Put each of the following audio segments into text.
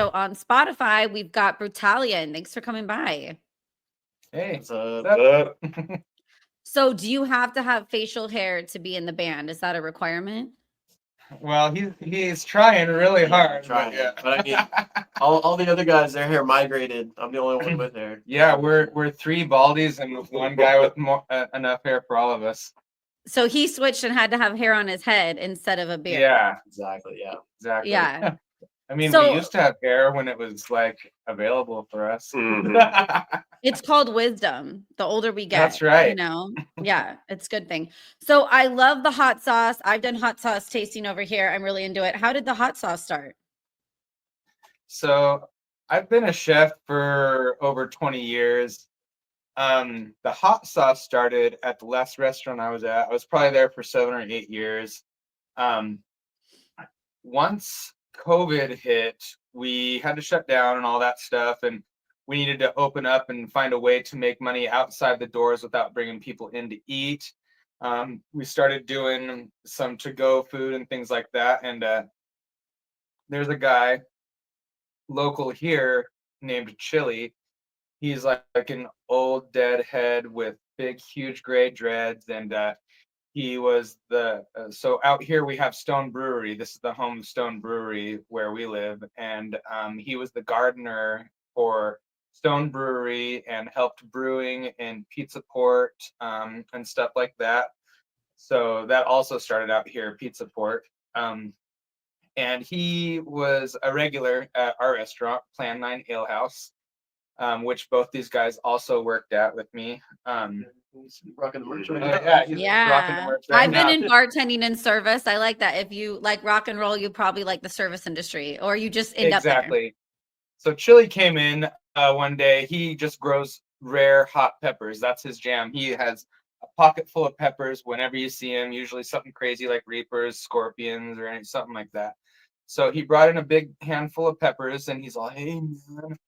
So on Spotify, we've got Brutalion. Thanks for coming by. Hey, What's up? So do you have to have facial hair to be in the band? Is that a requirement? well, he's trying really hard. Trying. Yeah. But I mean, all the other guys, their hair migrated. I'm the only one with hair. Yeah, we're three baldies and one guy with more enough hair for all of us. So he switched and had to have hair on his head instead of a beard. Yeah, Exactly. Yeah. exactly. Yeah. I mean, So- we used to have hair when it was like available for us. It's called wisdom. The older we get. That's right. You know? Yeah, it's a good thing. So I love the hot sauce. I've done hot sauce tasting over here. I'm really into it. How did the hot sauce start? So I've been a chef for over 20 years. The hot sauce started at the last restaurant I was at. I was probably there for 7 or 8 years. Once COVID hit, we had to shut down and all that stuff, and we needed to open up and find a way to make money outside the doors without bringing people in to eat. We started doing some to-go food and things like that, and there's a guy local here named Chili. He's like an old dead head with big, huge gray dreads, and he was so out here we have Stone Brewery. This is the home of Stone Brewery where we live, and he was the gardener for Stone Brewery and helped brewing and Pizza Port and stuff like that. So that also started out here, Pizza Port. And he was a regular at our restaurant, Plan 9 Ale House, which both these guys also worked at with me. He's rocking the merch right Yeah, he's rocking the Yeah. merch right I've been now. in bartending and service. I like that. If you like rock and roll, you probably like the service industry, or you just end up there. Exactly. So Chili came in one day. He just grows rare hot peppers. That's his jam. He has a pocket full of peppers whenever you see him, usually something crazy like reapers, scorpions, or something like that. So he brought in a big handful of peppers, and he's all, "Hey man,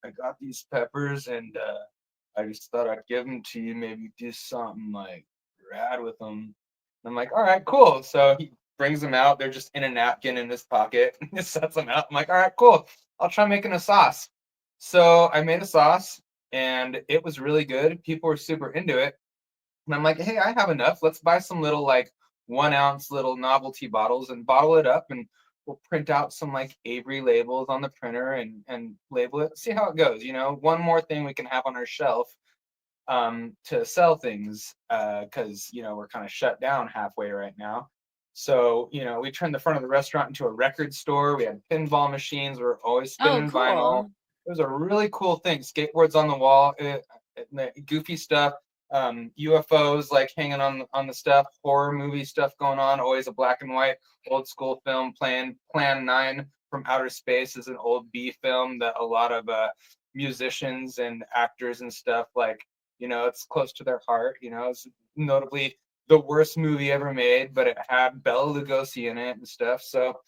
I got these peppers, and I just thought I'd give them to you. Maybe do something like rad with them." And I'm like, "All right, cool." So he brings them out. They're just in a napkin in his pocket. He sets them out. I'm like, "All right, cool. I'll try making a sauce." So I made a sauce, and it was really good. People were super into it. And I'm like, "Hey, I have enough. Let's buy some little like 1 ounce little novelty bottles and bottle it up, and we'll print out some like Avery labels on the printer and label it. See how it goes. One more thing we can have on our shelf to sell things because we're kind of shut down halfway right now. So we turned the front of the restaurant into a record store. We had pinball machines. We were always spinning vinyl. Cool. It was a really cool thing. Skateboards on the wall, goofy stuff. UFOs like hanging on the stuff, horror movie stuff going on. Always a black and white old school film playing. Plan 9 from Outer Space is an old B film that a lot of musicians and actors and stuff like. It's close to their heart. It's notably the worst movie ever made, but it had Bela Lugosi in it and stuff. So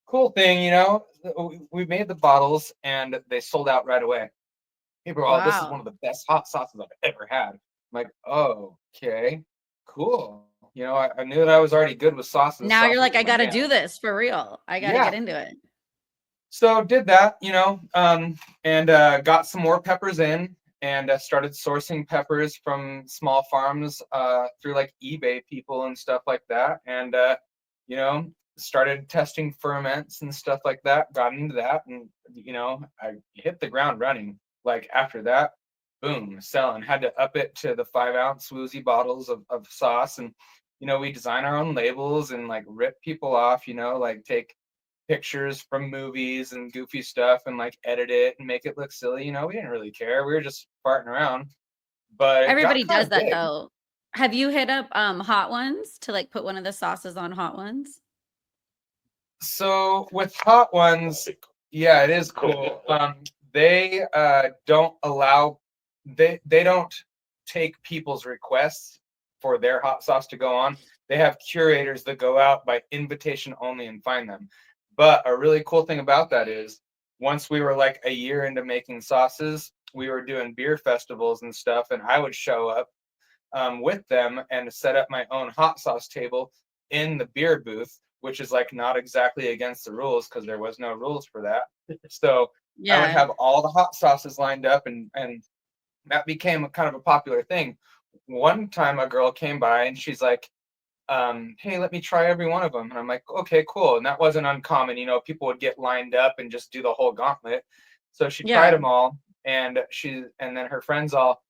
cool thing. We made the bottles and they sold out right away. People were all, "This is Wow. one of the best hot sauces I've ever had." I'm like, "Oh, okay, cool." I knew that I was already good with sauces. Now you're Sauces like, are I my got to jam. do this for real. I got to Yeah. get into it. So did that, and got some more peppers in, and started sourcing peppers from small farms through like eBay people and stuff like that, and started testing ferments and stuff like that. Got into that, and I hit the ground running. Like after that, boom, selling. Had to up it to the 5 ounce woozy bottles of sauce, and we design our own labels and like rip people off. Like take pictures from movies and goofy stuff and like edit it and make it look silly. We didn't really care. We were just farting around. But Everybody does that though. Have you hit up Hot Ones to like put one of the sauces on Hot Ones? So with Hot Ones, yeah, it is cool. They don't allow they don't take people's requests for their hot sauce to go on. They have curators that go out by invitation only and find them. But a really cool thing about that is once we were like a year into making sauces, we were doing beer festivals and stuff, and I would show up with them and set up my own hot sauce table in the beer booth which is like not exactly against the rules because there was no rules for that. So I would Yeah. have all the hot sauces lined up, and that became a kind of a popular thing. One time a girl came by and she's like, hey, let me try every one of them. And I'm like, okay, cool. And that wasn't uncommon. You know, people would get lined up and just do the whole gauntlet. So she tried Yeah. them all, and then her friends all,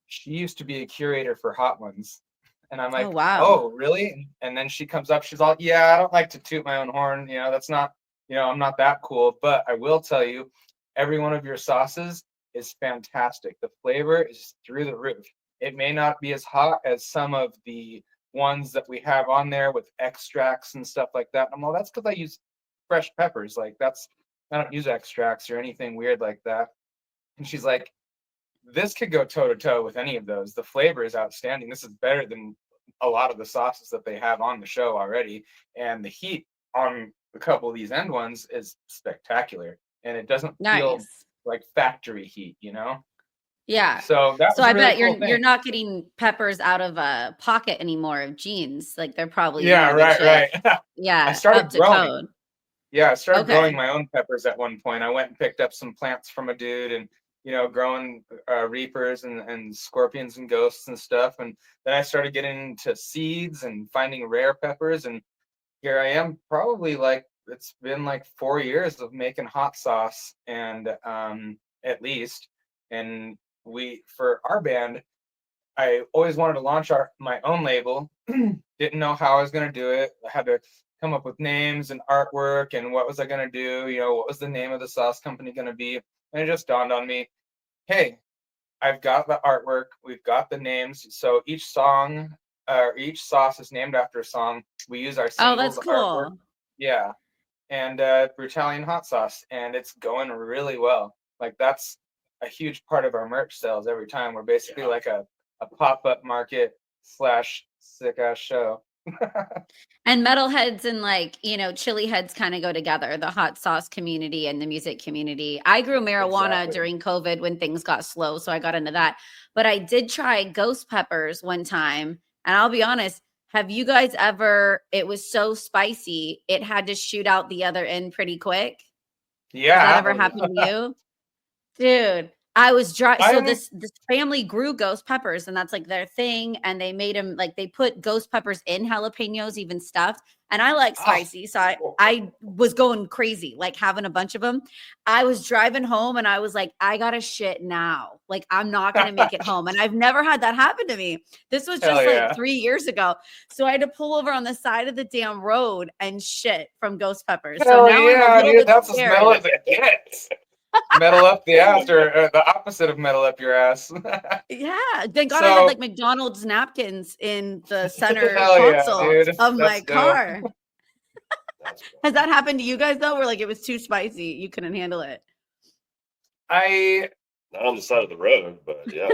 she used to be a curator for Hot Ones. And I'm Oh, like, wow. oh, really? And then she comes up, she's all, yeah, I don't like to toot my own horn. You know, that's not, I'm not that cool. But I will tell you, every one of your sauces is fantastic. The flavor is through the roof. It may not be as hot as some of the ones that we have on there with extracts and stuff like that. I'm all, that's because I use fresh peppers. Like I don't use extracts or anything weird like that. And she's like, this could go toe to toe with any of those. The flavor is outstanding. This is better than a lot of the sauces that they have on the show already. And the heat on a couple of these end ones is spectacular. And it doesn't feel Nice. like factory heat, you know? Yeah. So that So was a I really bet cool you're thing. not getting peppers out of a pocket anymore of jeans. Like they're probably, Yeah, good right, shape. right. I Yeah, up started to growing. code. Yeah, I started growing Okay. my own peppers at one point. I went and picked up some plants from a dude and, growing reapers and scorpions and ghosts and stuff. And then I started getting into seeds and finding rare peppers. And here I am, probably like, it's been like 4 years of making hot sauce and at least. And for our band, I always wanted to launch my own label. Didn't know how I was going to do it. I had to come up with names and artwork and what was I going to do? What was the name of the sauce company going to be? And it just dawned on me, hey, I've got the artwork. We've got the names. So each song or each sauce is named after a song. We use our Oh, that's singles artwork. cool. Yeah. And Brutalion hot sauce. And it's going really well. Like that's a huge part of our merch sales every time. We're basically like a pop-up market / sick ass show. And metalheads and like, chili heads kind of go together, the hot sauce community and the music community. I grew marijuana Exactly. during COVID when things got slow, so I got into that. But I did try ghost peppers one time, and I'll be honest, have you guys ever, it was so spicy, it had to shoot out the other end pretty quick? Has that Yeah. ever Oh yeah. happened to you? Dude, I was dry. So I'm this family grew ghost peppers, and that's like their thing. And they made them like they put ghost peppers in jalapenos, even stuffed. And I like ah, spicy, so I was going crazy, like having a bunch of them. I was driving home, and I was like, I gotta shit now. Like I'm not gonna make it home, and I've never had that happen to me. This was hell just like yeah. 3 years ago, so I had to pull over on the side of the damn road and shit from ghost peppers. So Hell now I'm a yeah, little dude. bit That's as metal scared. as it gets. Metal up the ass, or the opposite of metal up your ass. Yeah, thank God I had So like McDonald's napkins in the center hell yeah, console dude. of my That's dope. car. That's Has that happened to you guys though, where like it was too spicy, you couldn't handle it? I Not on the side of the road, but yeah.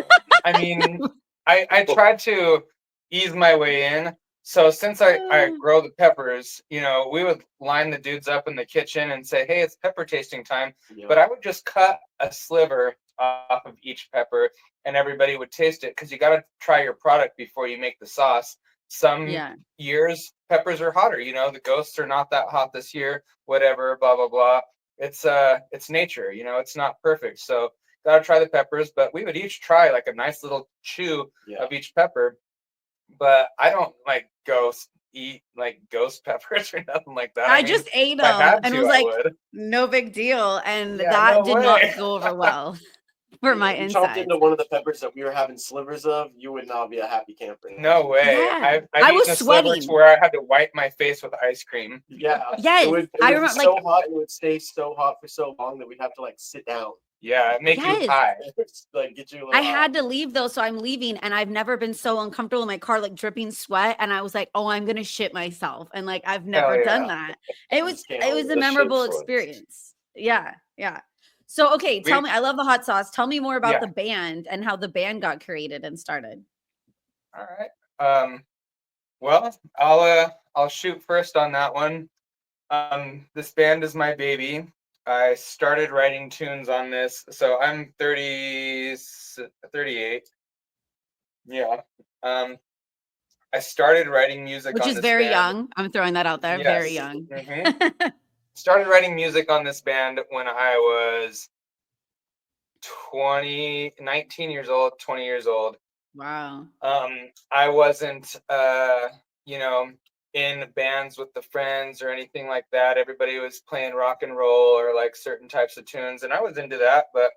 I mean, I tried to ease my way in. So since I grow the peppers, we would line the dudes up in the kitchen and say, hey, it's pepper tasting time. yeah. But I would just cut a sliver off of each pepper and everybody would taste it because you got to try your product before you make the sauce. Some Yeah. years peppers are hotter, the ghosts are not that hot this year, whatever, blah, blah, blah. It's nature, it's not perfect. So gotta try the peppers, but we would each try like a nice little chew Yeah. of each pepper. But I don't like eat like ghost peppers or nothing like that. I I mean, just ate if I them had and to, was I like, would. no big deal. And Yeah, that no did way. not go over well for Yeah, my you chomped insides. into one of the peppers that we were having slivers of, you would not be a happy camper. No way. Yeah. I've I eaten was a sliver to sweating. where I had to wipe my face with ice cream. Yeah, Yes. it I would be remember like, so hot, it would stay so hot for so long that we'd have to like sit down. Yeah, it make you yes. high. Like get you a I little hot. had to leave though, so I'm leaving, and I've never been so uncomfortable in my car, like dripping sweat. And I was like, "Oh, I'm gonna shit myself," and like I've never Hell done yeah. that. You just can't It was a The shit memorable sweats. experience. Yeah, yeah. So okay, tell We me. I love the hot sauce. Tell me more about yeah. the band and how the band got created and started. All right. Well, I'll shoot first on that one. This band is my baby. I started writing tunes on this. So I'm 38. Yeah. I started writing music Which on is this very band. young. I'm throwing that out there. Very Yes. young. Started writing music on this band when I was 19 years old, 20 years old. Wow. I wasn't, you know, in bands with the friends or anything like that. Everybody was playing rock and roll or like certain types of tunes, and I was into that, but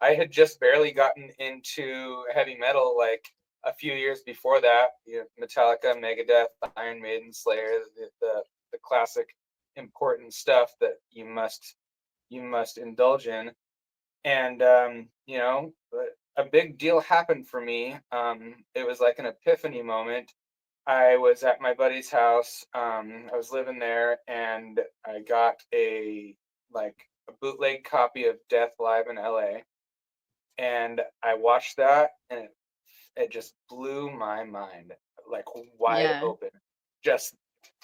I had just barely gotten into heavy metal like a few years before that. Metallica, Megadeth, Iron Maiden, Slayer, the classic important stuff that you must indulge in. And a big deal happened for me. It was like an epiphany moment. I was at my buddy's house. I was living there, and I got a bootleg copy of Death Live in LA, and I watched that, and it just blew my mind, like wide Yeah. open. Just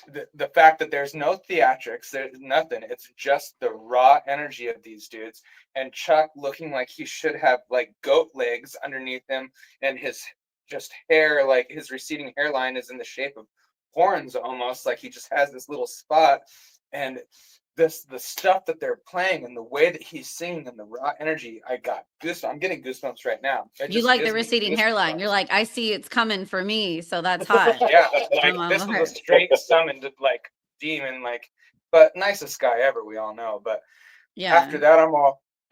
the fact that there's no theatrics, there's nothing. It's just the raw energy of these dudes, and Chuck looking like he should have like goat legs underneath him, and his just hair, like his receding hairline is in the shape of horns almost, like he just has this little spot. And the stuff that they're playing and the way that he's singing and the raw energy, I got goosebumps. I'm getting goosebumps right now. It You just like the gives me receding hairline. You're goosebumps. like, I see it's coming for me, so that's hot. Yeah, like I'm on this was a her. straight summoned like demon, like, but nicest guy ever, we all know. But after Yeah. that,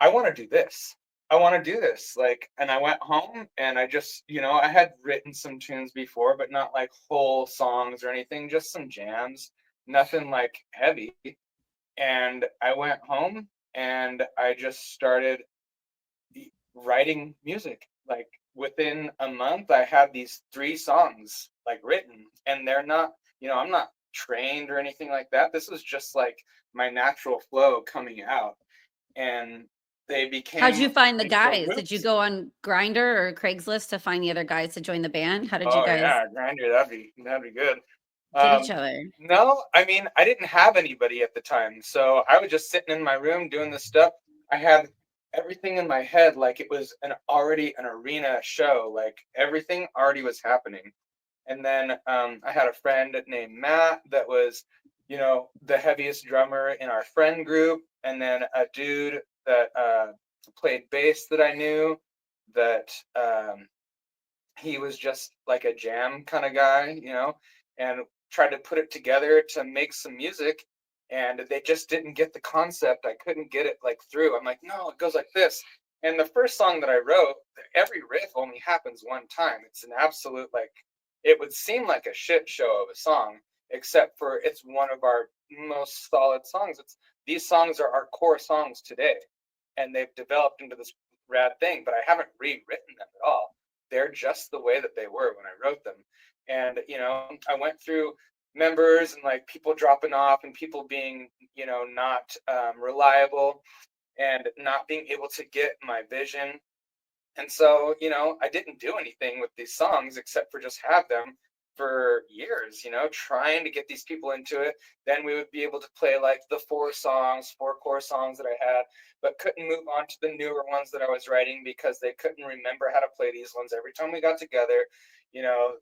I want to do this. I want to do this. Like, and I went home and I just, I had written some tunes before, but not like whole songs or anything, just some jams, nothing like heavy. And I went home and I just started writing music. Like within a month, I had these 3 songs like written, and they're not, I'm not trained or anything like that. This was just like my natural flow coming out, and they How'd became you find the like the guys? Did you roots. go on Grinder or Craigslist to find the other guys to join the band? How did you Oh guys yeah, Grinder, that'd be good. get each other? No, I mean, I didn't have anybody at the time, so I was just sitting in my room doing this stuff. I had everything in my head like it was already an arena show, like everything already was happening. And then I had a friend named Matt that was, the heaviest drummer in our friend group, and then a dude that played bass that I knew that he was just like a jam kind of guy, and tried to put it together to make some music. And they just didn't get the concept. I couldn't get it like through. I'm like, no, it goes like this. And the first song that I wrote, every riff only happens one time. It's an absolute, like, it would seem like a shit show of a song, except for it's one of our most solid songs. These songs are our core songs today, and they've developed into this rad thing, but I haven't rewritten them at all. They're just the way that they were when I wrote them. And, I went through members and like people dropping off and people being, not reliable and not being able to get my vision. And so, I didn't do anything with these songs except for just have them for years, trying to get these people into it. Then we would be able to play like the 4 core songs that I had, but couldn't move on to the newer ones that I was writing because they couldn't remember how to play these ones. Every time we got together, the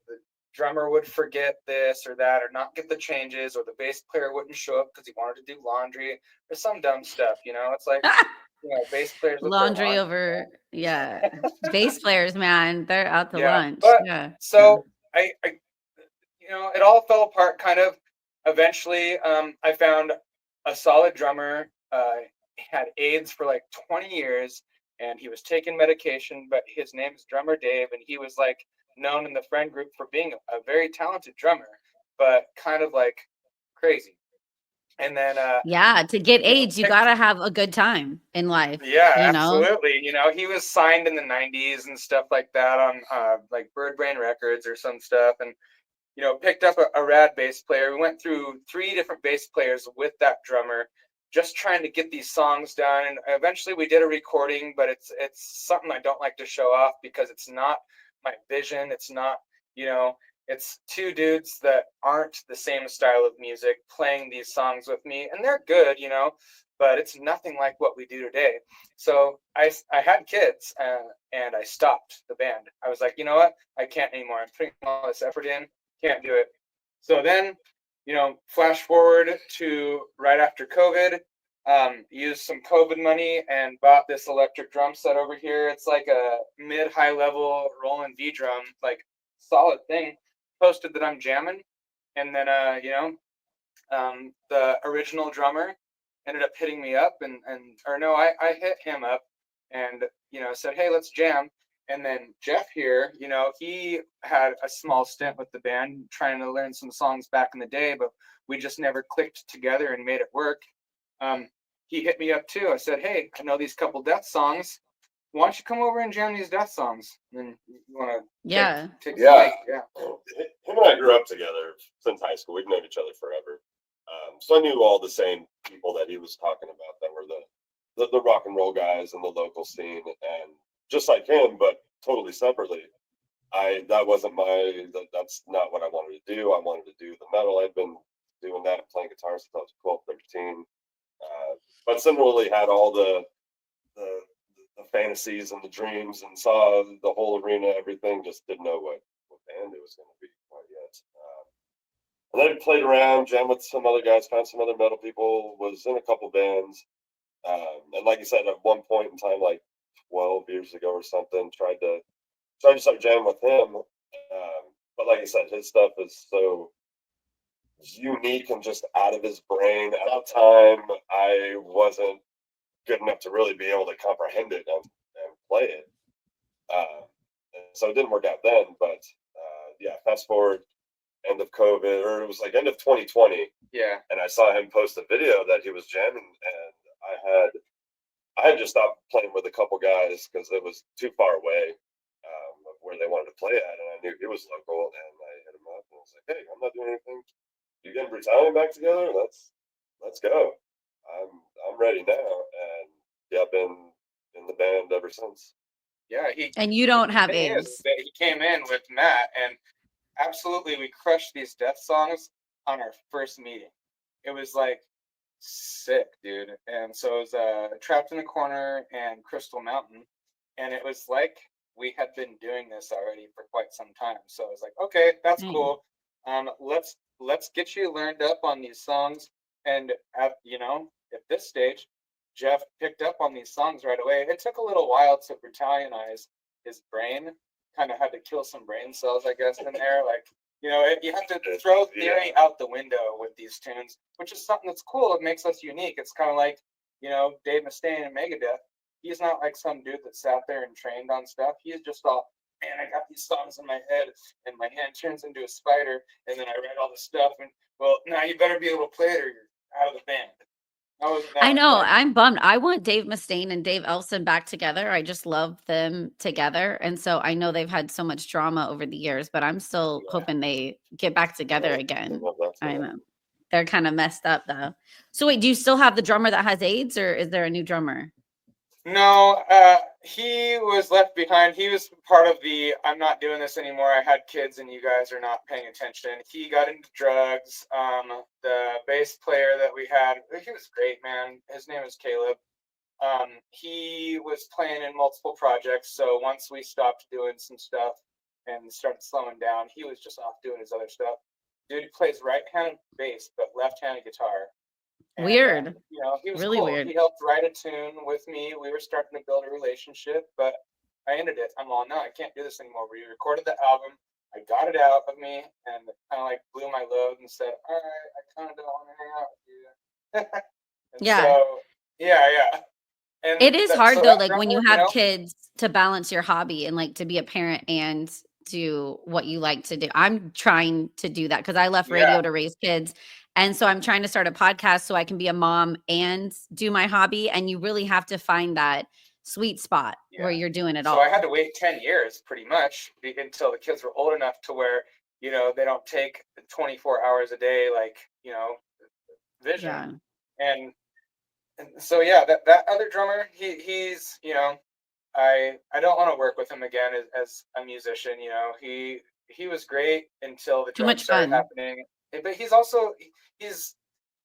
drummer would forget this or that or not get the changes, or the bass player wouldn't show up because he wanted to do laundry or some dumb stuff. It's like, bass players with their Laundry laundry. over, yeah. Bass players, man, they're out to Yeah, lunch. but Yeah. so I it all fell apart kind of. Eventually, I found a solid drummer. He had AIDS for like 20 years, and he was taking medication. But his name is Drummer Dave, and he was like known in the friend group for being a very talented drummer, but kind of like crazy. And then Yeah, to get AIDS, you picked. gotta have a good time in life, Yeah, you know? absolutely. He was signed in the 90s and stuff like that on like Bird Brain Records or some stuff, and picked up a rad bass player. We went through 3 different bass players with that drummer, just trying to get these songs done. And eventually we did a recording, but it's something I don't like to show off because it's not my vision. It's not, it's 2 dudes that aren't the same style of music playing these songs with me, and they're good, but it's nothing like what we do today. So I had kids, and I stopped the band. I was like, you know what? I can't anymore. I'm putting all this effort in. Can't do it. So then, flash forward to right after COVID, used some COVID money and bought this electric drum set over here. It's like a mid-high level Roland V drum, like solid thing. Posted that I'm jamming, and then the original drummer ended up hitting me up, I hit him up, and said, hey, let's jam. And then Jeff here, he had a small stint with the band trying to learn some songs back in the day, but we just never clicked together and made it work. He hit me up too. I said, hey, I know these couple death songs. Why don't you come over and jam these death songs? And then you want to take Yeah. yeah. Him and I grew up together since high school. We've known each other forever. So I knew all the same people that he was talking about that were the rock and roll guys in the local scene, and just like him, but totally separately. That's not what I wanted to do. I wanted to do the metal. I'd been doing that, playing guitar since I was 12, 13. But similarly had all the fantasies and the dreams and saw the whole arena, everything, just didn't know what band it was going to be quite yet. And then I played around, jammed with some other guys, found some other metal people, was in a couple bands. And like you said, at one point in time, like 12 years ago or something, tried to start jamming with him. But like you said, his stuff is so unique and just out of his brain. At the time, I wasn't good enough to really be able to comprehend it and play it. And so it didn't work out then. But fast forward, end of COVID, or it was like end of 2020. Yeah. And I saw him post a video that he was jamming, and I had just stopped playing with a couple guys because it was too far away of where they wanted to play at, and I knew he was local, and I hit him up and I was like, hey, I'm not doing anything. You getting Brutalion back together? Let's go. I'm ready now, and I've been in the band ever since. Yeah, and you don't have AIDS. He came in with Matt, and absolutely we crushed these death songs on our first meeting. It was like sick, dude. And so it was Trapped in the Corner and Crystal Mountain, and it was like we had been doing this already for quite some time. So I was like, okay, that's cool. Let's get you learned up on these songs. And at this stage, Jeff picked up on these songs right away. It took a little while to Brutalionize his brain. Kind of had to kill some brain cells, I guess, in there. Like, you have to throw theory out the window with these tunes, which is something that's cool. It makes us unique. It's kind of like, Dave Mustaine and Megadeth. He's not like some dude that sat there and trained on stuff. He's just all, man, I got these songs in my head, and my hand turns into a spider, and then I write all this stuff, and, well, now you better be able to play it or you're out of the band. I know. I'm bummed. I want Dave Mustaine and Dave Ellefson back together. I just love them together. And so I know they've had so much drama over the years, but I'm still hoping they get back together again. I know. They're kind of messed up though. So wait, do you still have the drummer that has AIDS, or is there a new drummer? No, he was left behind. He was part of the, I'm not doing this anymore. I had kids and you guys are not paying attention. He got into drugs. The bass player that we had, he was great, man. His name is Caleb. He was playing in multiple projects. So once we stopped doing some stuff and started slowing down, he was just off doing his other stuff. Dude plays right-handed bass, but left-handed guitar. And, weird. He was really cool. weird. He helped write a tune with me. We were starting to build a relationship, but I ended it. I'm all, no, I can't do this anymore. We recorded the album. I got it out of me and kind of like blew my load and said, all right, I kind of don't want to hang out with you. Yeah. So, yeah. And it is hard though, like drummer, when you have kids, to balance your hobby and like to be a parent and do what you like to do. I'm trying to do that because I left radio to raise kids. And so I'm trying to start a podcast so I can be a mom and do my hobby. And you really have to find that sweet spot where you're doing it all. So I had to wait 10 years pretty much until the kids were old enough to where, they don't take 24 hours a day, like, vision. And so, that other drummer, he's, I don't want to work with him again as a musician. He was great until the drugs started happening. But he's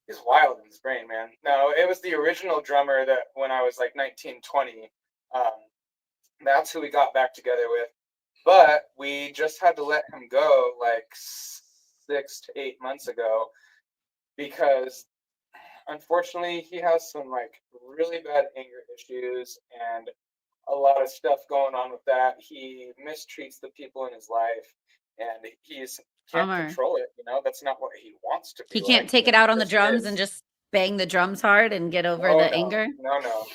He's wild in his brain, man. No, it was the original drummer that when I was like 19, 20. That's who we got back together with. But we just had to let him go like 6 to 8 months ago because unfortunately he has some like really bad anger issues and a lot of stuff going on with that. He mistreats the people in his life and he's can't Bummer. control it, That's not what he wants to be He can't like. take it out on the Just drums and is. just bang the drums hard and get over Oh the no, anger. no.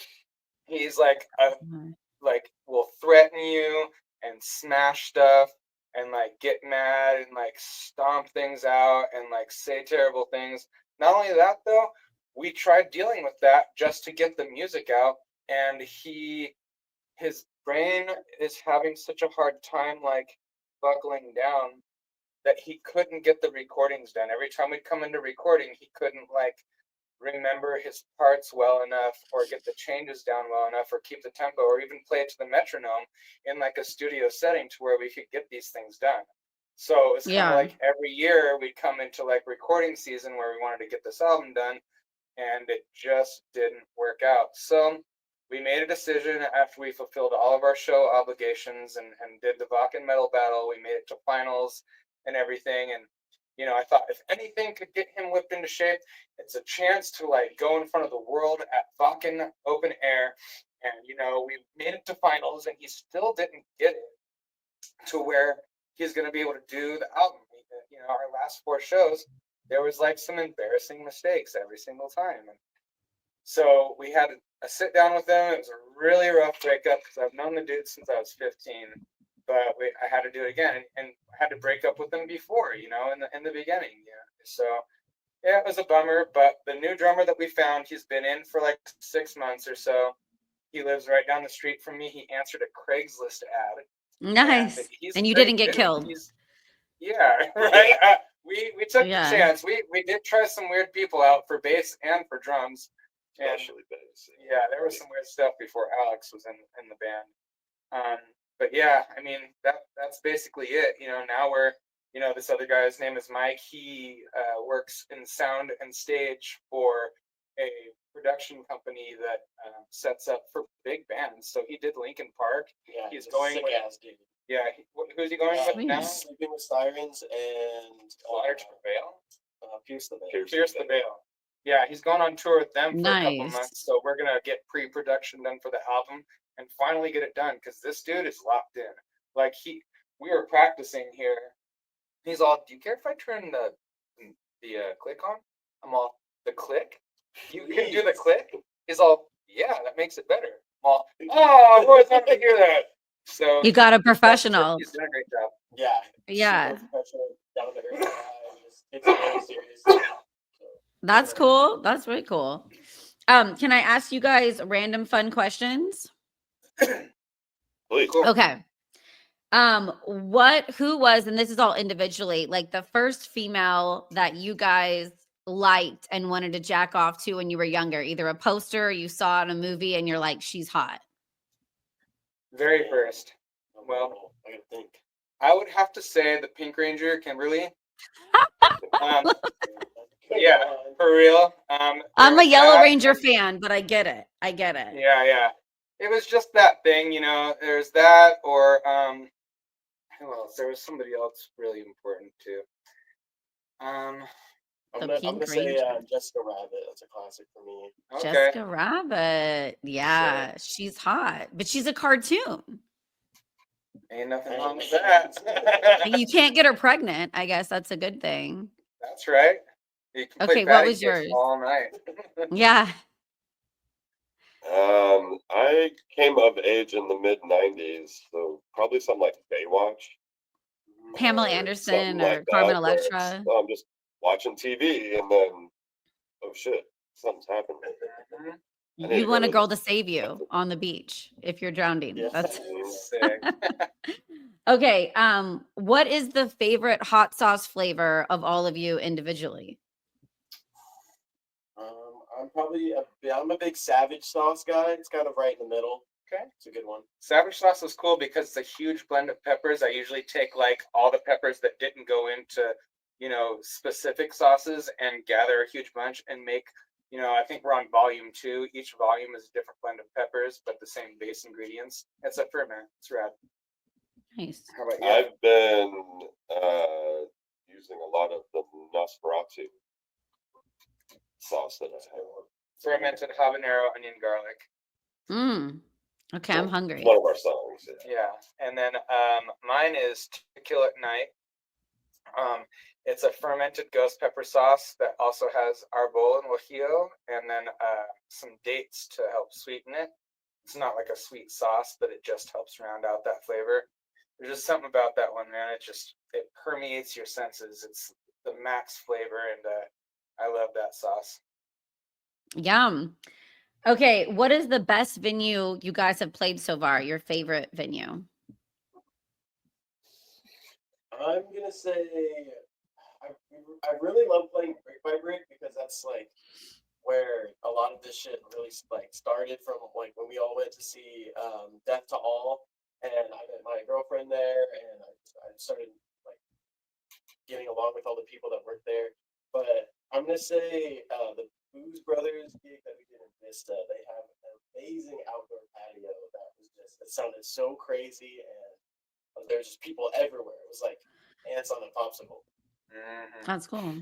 He's like a Bummer. like will threaten you and smash stuff and like get mad and like stomp things out and like say terrible things. Not only that though, we tried dealing with that just to get the music out, and his brain is having such a hard time like buckling down that he couldn't get the recordings done. Every time we'd come into recording, he couldn't like remember his parts well enough or get the changes down well enough or keep the tempo or even play it to the metronome in like a studio setting to where we could get these things done. So it's kind of Yeah. like every year we'd come into like recording season where we wanted to get this album done and it just didn't work out. So we made a decision after we fulfilled all of our show obligations and did the Vakken Metal Battle. We made it to finals and everything. And I thought if anything could get him whipped into shape, it's a chance to like go in front of the world at Vakken open air. And we made it to finals, and he still didn't get it to where he's going to be able to do the album. Our last 4 shows, there was like some embarrassing mistakes every single time. And so we had a sit down with him. It was a really rough breakup because I've known the dude since I was 15. But I had to do it again, and I had to break up with him before, in the beginning. Yeah. So yeah, it was a bummer. But the new drummer that we found, he's been in for like 6 months or so. He lives right down the street from me. He answered a Craigslist ad. Nice. He's And a you great didn't get dude. killed. Yeah, right. We took the Yeah. chance. We did try some weird people out for bass and for drums. And Especially bass. yeah, there was some weird stuff before Alex was in the band. But yeah, I mean that's basically it. Now we're this other guy. His name is Mike. He works in sound and stage for a production company that sets up for big bands. So he did Linkin Park. Yeah, He's a going sick with- ass dude. Yeah, who's he going with Sweet. now? Sleeping with Sirens and Fire to Prevail. Pierce the Veil. Pierce the Veil. Yeah, he's going on tour with them for a couple Nice. months. So we're gonna get pre-production done for the album and finally get it done because this dude is locked in. Like we were practicing here. He's all, "Do you care if I turn the click on?" I'm all, "The click? You can do the click?" He's all, "Yeah, that makes it better." I'm all, "Oh, I've always wanted to hear that." So You got a professional. He's doing a great job. Yeah. Yeah. Super professional, down to earth guy. It's very serious. So, That's cool. That's really cool. Can I ask you guys random fun questions? Please. Cool. Okay. Who was, and this is all individually, like the first female that you guys liked and wanted to jack off to when you were younger? Either a poster or you saw in a movie and you're like, she's hot. Very first. Well, I gotta think. I would have to say the Pink Ranger, Kimberly. Yeah, for real. I'm there a was Yellow that, Ranger and- fan, but I get it. I get it. Yeah. It was just that thing, There's that, or who else? There was somebody else really important too. I'm The gonna Pink say Ranger. Jessica Rabbit. That's a classic for me. Okay. Jessica Rabbit. Yeah, she's hot, but she's a cartoon. Ain't nothing wrong with that. You can't get her pregnant. I guess that's a good thing. That's right. You can play Okay, what Patty was Cake yours? all night. Yeah. I came of age in the mid '90s, so probably something like Baywatch. Pamela or Anderson something or like that, Carmen where it's, Electra. I'm just watching TV and then, oh shit, something's happening. I need You to want a go to girl to save you on the beach if you're drowning. Yeah. That's Sick. okay. What is the favorite hot sauce flavor of all of you individually? I'm a big Savage sauce guy. It's kind of right in the middle. Okay. It's a good one. Savage sauce is cool because it's a huge blend of peppers. I usually take like all the peppers that didn't go into specific sauces and gather a huge bunch and make, I think we're on volume 2. Each volume is a different blend of peppers, but the same base ingredients. It's a ferment. It's rad. Nice. How about you? I've been using a lot of the Nosferatu sauce that I have. Fermented habanero, onion, garlic. Okay, I'm hungry. One of our songs. Yeah. And then mine is To Kill at Night. It's a fermented ghost pepper sauce that also has arbol and guajillo, and then some dates to help sweeten it. It's not like a sweet sauce, but it just helps round out that flavor. There's just something about that one, man. It permeates your senses. It's the max flavor, and I love that sauce. Yum. Okay, what is the best venue you guys have played so far? Your favorite venue? I'm gonna say I really love playing Brick by Brick because that's like where a lot of this shit really like started from, like when we all went to see Death to All, and I met my girlfriend there, and I started like getting along with all the people that worked there. But I'm gonna say the Booze Brothers gig that we did in Vista. They have an amazing outdoor patio that was it sounded so crazy, and there's just people everywhere. It was like ants on a popsicle. That's cool.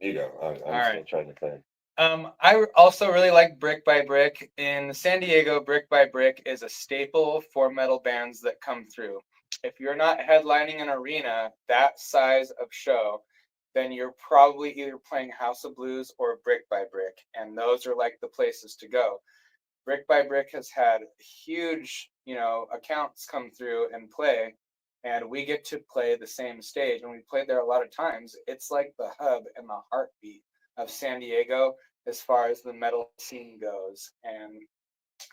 You go. I'm All right. still trying to think. I also really like Brick by Brick. In San Diego, Brick by Brick is a staple for metal bands that come through. If you're not headlining an arena that size of show, then you're probably either playing House of Blues or Brick by Brick, and those are like the places to go. Brick by Brick has had huge, accounts come through and play, and we get to play the same stage. And we played there a lot of times. It's like the hub and the heartbeat of San Diego as far as the metal scene goes. And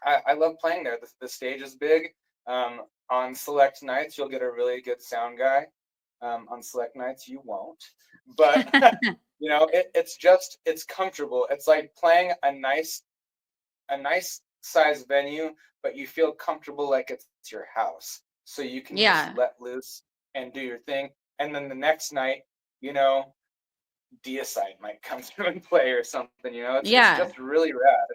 I love playing there. The stage is big. On select nights, you'll get a really good sound guy. On select nights, you won't. But, it's comfortable. It's like playing a nice size venue, but you feel comfortable like it's your house. So you can just let loose and do your thing. And then the next night, Deicide might come through and play or something, it's just really rad.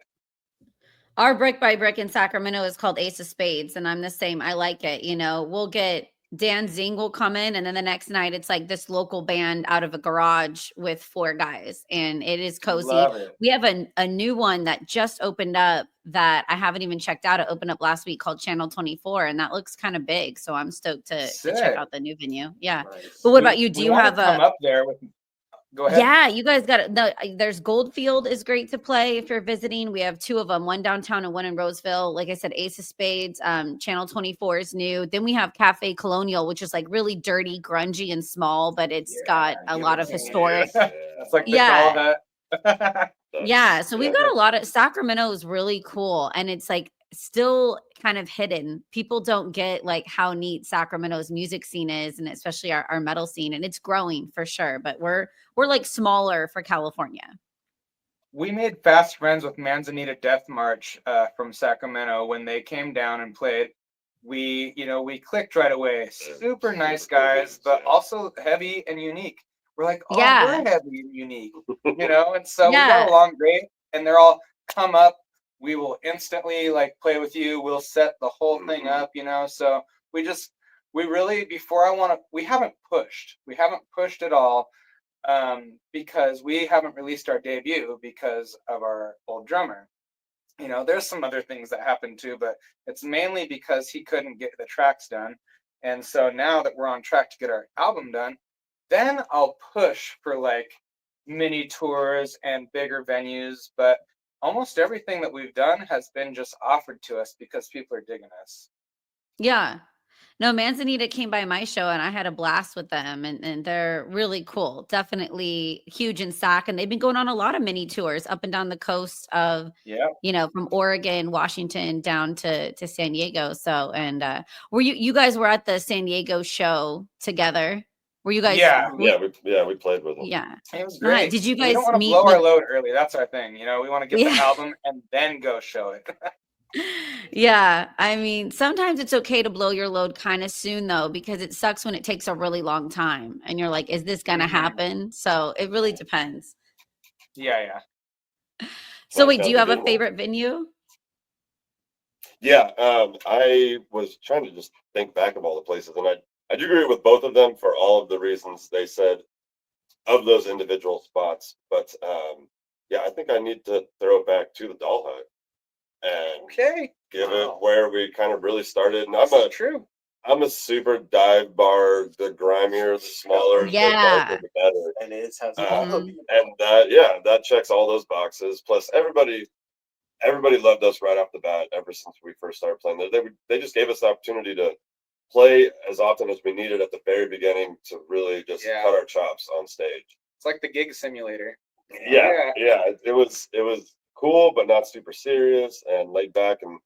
Our Brick by Brick in Sacramento is called Ace of Spades, and I'm the same. I like it. We'll get Dan Zing will come in, and then the next night it's like this local band out of a garage with 4 guys, and it is cozy. Love it. We have a new one that just opened up that I haven't even checked out. It opened up last week called Channel 24, and that looks kind of big. So I'm stoked to check out the new venue. Yeah. Nice. But what about you? Do you have come up there with? Go ahead. Yeah, you guys got it. There's Goldfield is great to play if you're visiting. We have 2 of them, one downtown and one in Roseville. Like I said, Ace of Spades, Channel 24 is new. Then we have Cafe Colonial, which is like really dirty, grungy, and small, but it's got a lot of historic. That's like the doll hut. Yeah, so we've got a lot of Sacramento is really cool, and it's like still kind of hidden. People don't get like how neat Sacramento's music scene is, and especially our metal scene, and it's growing for sure. But we're like smaller for California. We made fast friends with Manzanita Death March from Sacramento when they came down and played. We clicked right away. Super nice guys, but also heavy and unique. We're like, we're heavy and unique, and so we got along great. And they're all come up. We will instantly like play with you. We'll set the whole thing up, So we haven't pushed at all. Because we haven't released our debut because of our old drummer. There's some other things that happened too, but it's mainly because he couldn't get the tracks done. And so now that we're on track to get our album done, then I'll push for like mini tours and bigger venues. But almost everything that we've done has been just offered to us because people are digging us. Yeah. No, Manzanita came by my show and I had a blast with them, and they're really cool. Definitely huge in Sac, and they've been going on a lot of mini tours up and down the coast of, from Oregon, Washington down to San Diego. So, and were you guys were at the San Diego show together? Were you guys? Yeah, we played with them. Yeah, it was great. Did you we guys don't want to blow our load early? That's our thing. We want to get the album and then go show it. Yeah, I mean, sometimes it's okay to blow your load kind of soon though, because it sucks when it takes a really long time and you're like, is this going to happen? So it really depends. Yeah. So Right wait, down do you the have a middle. favorite venue? Yeah, I was trying to just think back of all the places, and I do agree with both of them for all of the reasons they said of those individual spots. But yeah, I think I need to throw it back to the Doll Hut and Okay. give it Wow. where we kind of really started. And That's true. I'm a super dive bar. The grimier, the smaller, the darker, Yeah. the better. And it has Mhm. And that checks all those boxes. Plus, everybody loved us right off the bat. Ever since we first started playing there, they just gave us the opportunity to play as often as we needed at the very beginning to really just cut our chops on stage. It's like the gig simulator. Yeah. It was cool, but not super serious and laid back. And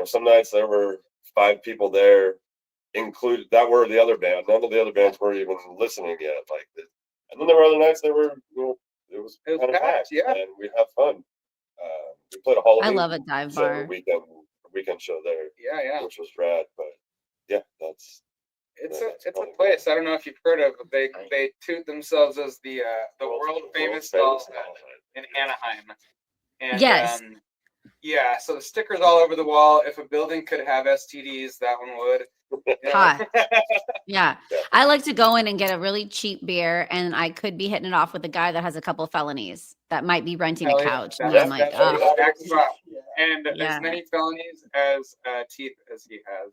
some nights there were 5 people there, included that were the other band. None of the other bands were even listening yet. And then there were other nights there were it was kind of packed, yeah. and we'd have fun. We played a I Halloween love a dive show, bar. weekend show there, Yeah. which was rad. But yeah, that's It's that's a probably place. I don't know if you've heard of, but they toot themselves as the world famous Doll Hut in Anaheim. And Yes. yeah, so the stickers all over the wall. If a building could have STDs, that one would. Hot. Yeah. I like to go in and get a really cheap beer, and I could be hitting it off with a guy that has a couple felonies that might be renting a Hell yeah. couch. And That's- I'm like, that's oh, exact spot. And Yeah. as many felonies as teeth as he has.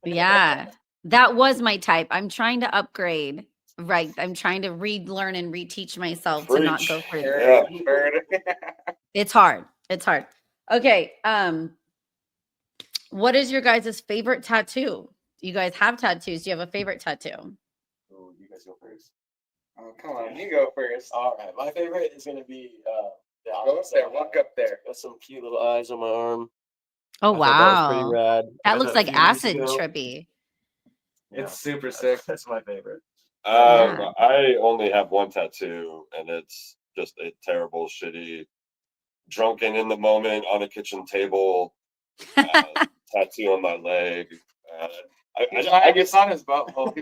yeah. That was my type. I'm trying to upgrade. Right. I'm trying to read, learn, and reteach myself to not go Preach. for Yeah. It's hard. It's hard. Okay. What is your guys' favorite tattoo? Do you guys have tattoos? Do you have a favorite tattoo? Oh, you guys go first. Oh, come on, you go first. All right, my favorite is gonna be the Go up there, walk up there. Got some cute little eyes on my arm. Oh I thought that was pretty wow. rad. That I looks did a like few years acid ago. trippy. Yeah, It's super sick. That's my favorite. Yeah. I only have one tattoo, and it's just a terrible, shitty, drunken in the moment on a kitchen table tattoo on my leg. I guess on his butthole.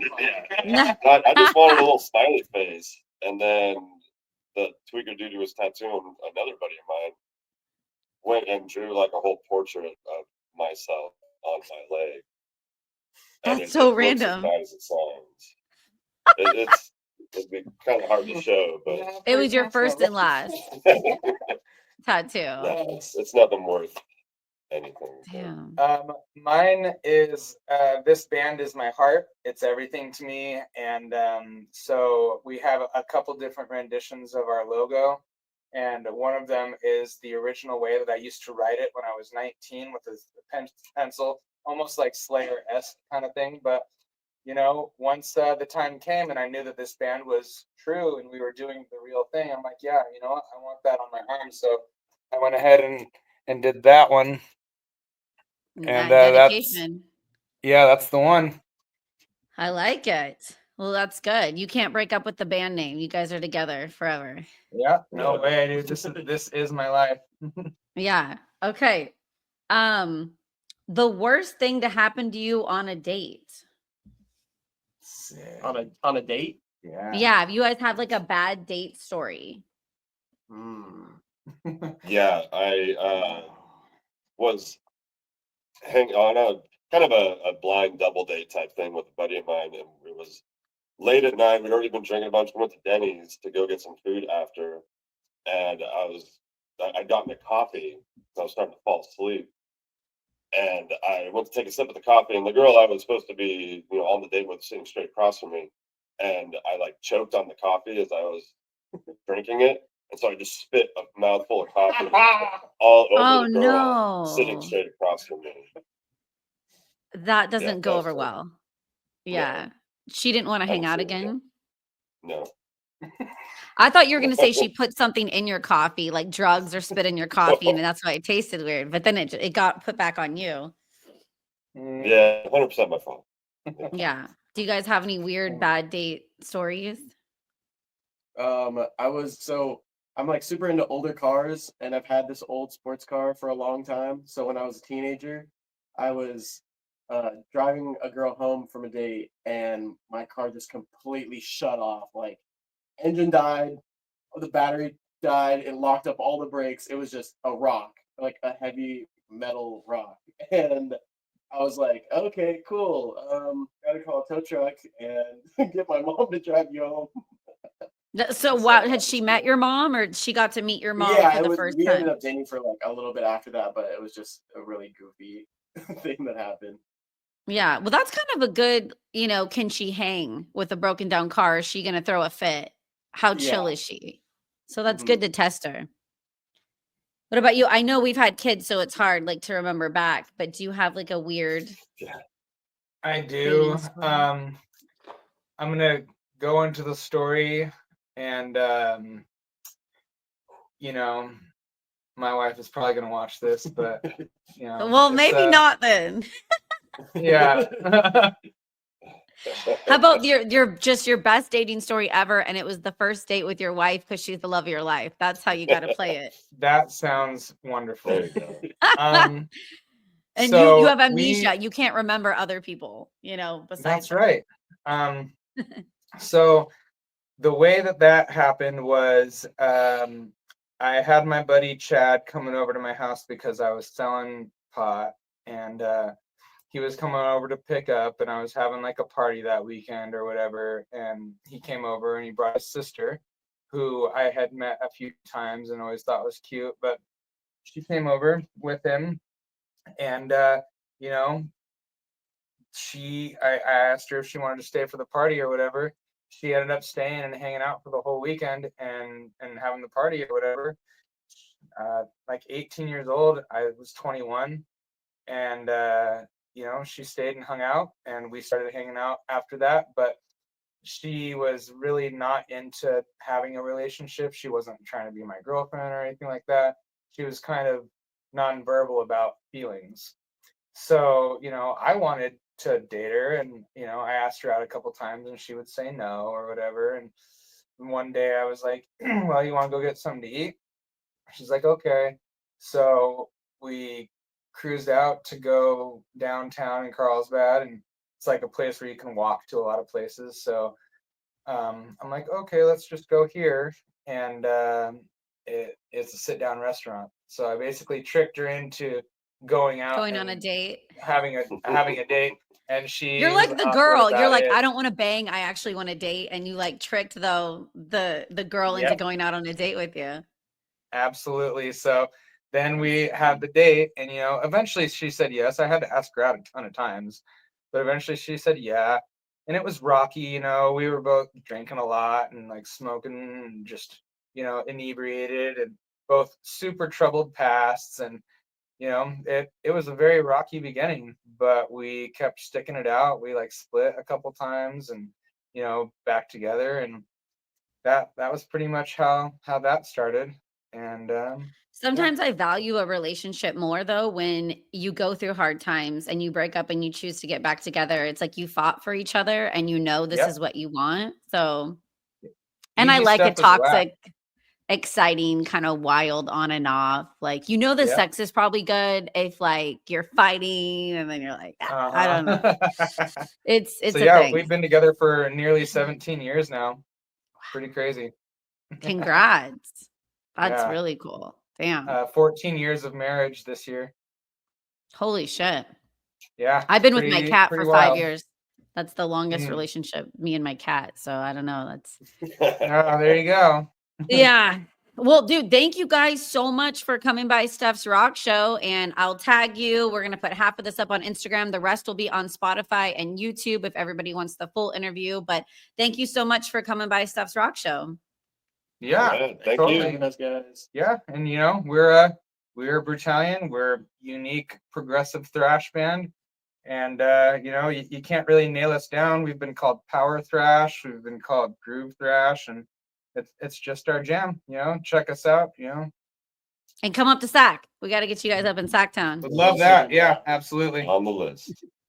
yeah. I just wanted a little smiley face, and then the tweaker dude who was tattooing another buddy of mine went and drew like a whole portrait of myself on my leg. And That's so looks random. as bad as it sounds. It'd be kind of hard to show, but It was your first and last tattoo. no, it's nothing worth anything. Damn. Mine is this band is my heart. It's everything to me, and so we have a couple different renditions of our logo, and one of them is the original way that I used to write it when I was 19 with a pencil, almost like Slayer-esque kind of thing. But once the time came and I knew that this band was true and we were doing the real thing, I'm like, yeah, you know what? I want that on my arm. So I went ahead and did that one. And dedication. that's the one. I like it. Well, that's good. You can't break up with the band name. You guys are together forever. Yeah, no way, dude. This is my life. Yeah. Okay. The worst thing to happen to you on a date. On a date. Yeah. If you guys have like a bad date story. Yeah, I was hanging on a kind of a blind double date type thing with a buddy of mine, and it was late at night. We'd already been drinking a bunch. We went to Denny's to go get some food after, and I got me coffee. So I was starting to fall asleep, and I went to take a sip of the coffee, and the girl I was supposed to be, on the date with, sitting straight across from me, and I like choked on the coffee as I was drinking it, and so I just spit a mouthful of coffee all over the girl sitting straight across from me. That doesn't go over well. Yeah. No. She didn't want to hang out again? No. I thought you were going to say she put something in your coffee, like drugs or spit in your coffee, and that's why it tasted weird. But then it got put back on you. Yeah, 100% my fault. Yeah. Do you guys have any weird bad date stories? I was I'm like super into older cars, and I've had this old sports car for a long time. So when I was a teenager, I was driving a girl home from a date, and my car just completely shut off. Like engine died, the battery died, it locked up all the brakes. It was just a rock, like a heavy metal rock. And I was like, okay, cool. Gotta call a tow truck and get my mom to drive you home. So, So had she met your mom, or she got to meet your mom yeah, for it the was. first We ended time? up dating for like a little bit after that, but it was just a really goofy thing that happened. Yeah. Well, that's kind of a good, can she hang with a broken down car? Is she going to throw a fit? How chill Yeah. is she? So that's Hmm. good to test her. What about you? I know we've had kids, so it's hard like to remember back, but do you have like a weird I dating do. story? I'm gonna go into the story, and you know, my wife is probably gonna watch this, but Well, it's maybe not then. yeah. How about your best dating story ever, and it was the first date with your wife because she's the love of your life. That's how you got to play it. That sounds wonderful. There you go. And you So have we amnesia. You can't remember other people, besides that's her. right. Um, so the way that happened was I had my buddy Chad coming over to my house because I was selling pot, and he was coming over to pick up, and I was having like a party that weekend or whatever, and he came over and he brought his sister, who I had met a few times and always thought was cute, but she came over with him, and you know I asked her if she wanted to stay for the party or whatever. She ended up staying and hanging out for the whole weekend and having the party or whatever. Like 18 years old, I was 21, and she stayed and hung out, and we started hanging out after that. But she was really not into having a relationship. She wasn't trying to be my girlfriend or anything like that. She was kind of nonverbal about feelings. So, I wanted to date her, and, I asked her out a couple times and she would say no or whatever. And one day I was like, well, you want to go get something to eat? She's like, okay. So we cruised out to go downtown in Carlsbad, and it's like a place where you can walk to a lot of places. So I'm like, okay, let's just go here. And it's a sit down restaurant. So I basically tricked her into going out Going on a and date. having a date, and You're she's like the awkward girl. You're about like, it. I don't want to bang. I actually want to date. And you like tricked the girl into Yep, going out on a date with you. absolutely. So then we had the date, and eventually she said yes. I had to ask her out a ton of times, but eventually she said yeah. And it was rocky. We were both drinking a lot and like smoking and just inebriated, and both super troubled pasts. And it was a very rocky beginning, but we kept sticking it out. We like split a couple times, and back together, and that was pretty much how that started. And yeah. Sometimes I value a relationship more though when you go through hard times and you break up and you choose to get back together. It's like you fought for each other and this Yep. is what you want. So, and I Easy like a stuff is whack. toxic, exciting, kind of wild on and off. Like, the Yep. sex is probably good if like you're fighting and then you're like, I don't know. Uh-huh. It's So a yeah, thing. we've been together for nearly 17 years now. Pretty crazy. Congrats. That's Yeah. really cool. Damn. 14 years of marriage this year. Holy shit. Yeah, I've it's been with my pretty cat for pretty 5 wild. years. That's the longest Mm. relationship, me and my cat. So I don't know. That's Oh, there you go. yeah. Well, dude, thank you guys so much for coming by Steph's Rock Show. And I'll tag you. We're going to put half of this up on Instagram. The rest will be on Spotify and YouTube if everybody wants the full interview. But thank you so much for coming by Steph's Rock Show. Yeah, Thank For totally. you. having us, guys. Yeah, and we're Brutalion. We're a unique progressive thrash band, and you can't really nail us down. We've been called power thrash. We've been called groove thrash, and it's just our jam. Check us out. And come up to Sac. We got to get you guys up in Sacktown. Would love that. Yeah, absolutely. On the list.